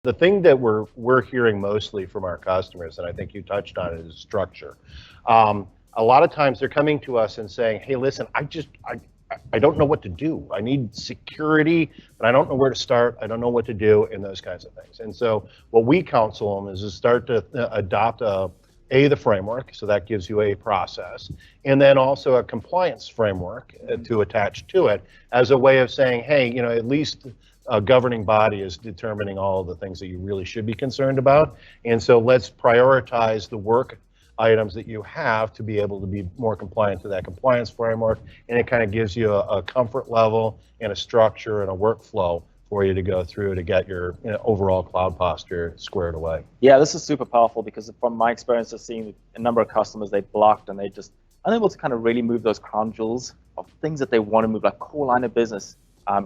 the thing that we're hearing mostly from our customers, and I think you touched on it, is structure. A lot of times they're coming to us and saying, hey, listen, I don't know what to do. I need security, but I don't know where to start. I don't know what to do, and those kinds of things. And so what we counsel them is to start to adopt the framework, so that gives you a process, and then also a compliance framework to attach to it as a way of saying, hey, at least a governing body is determining all of the things that you really should be concerned about. And so let's prioritize the work items that you have to be able to be more compliant to that compliance framework, and it kind of gives you a comfort level and a structure and a workflow for you to go through to get your overall cloud posture squared away. Yeah, this is super powerful because from my experience of seeing a number of customers, they blocked and they just unable to kind of really move those crown jewels of things that they want to move, like core line of business,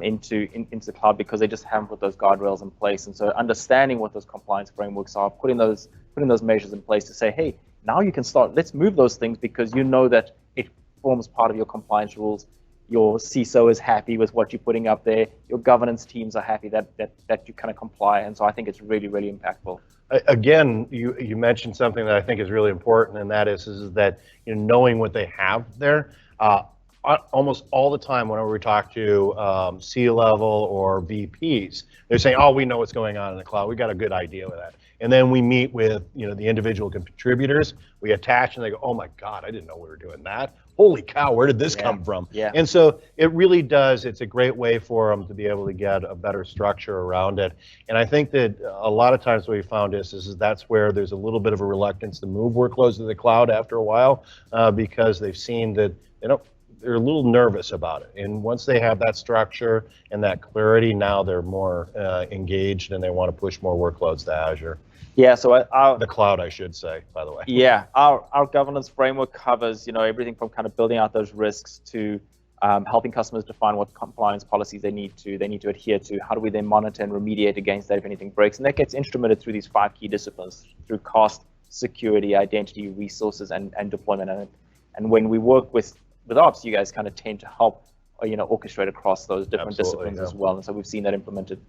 into the cloud, because they just haven't put those guardrails in place. And so understanding what those compliance frameworks are, putting those measures in place to say, hey, now you can start, let's move those things, because you know that it forms part of your compliance rules. Your CISO is happy with what you're putting up there. Your governance teams are happy that you kind of comply. And so I think it's really, really impactful. Again, you mentioned something that I think is really important, and that is that knowing what they have there. Almost all the time whenever we talk to C-level or VPs, they're saying, oh, we know what's going on in the cloud. We got a good idea of that. And then we meet with the individual contributors. We attach and they go, oh my God, I didn't know we were doing that. Holy cow, where did this come from? Yeah. And so it really does, it's a great way for them to be able to get a better structure around it. And I think that a lot of times what we found is that's where there's a little bit of a reluctance to move workloads to the cloud after a while, because they've seen that they're a little nervous about it. And once they have that structure and that clarity, now they're more engaged and they want to push more workloads to Azure. Yeah, so the cloud, I should say, by the way. Yeah, our governance framework covers everything from kind of building out those risks to helping customers define what compliance policies they need to adhere to. How do we then monitor and remediate against that if anything breaks? And that gets instrumented through these 5 key disciplines, through cost, security, identity, resources, and deployment. And when we work with Ops, you guys kind of tend to help orchestrate across those different disciplines as well. And so we've seen that implemented.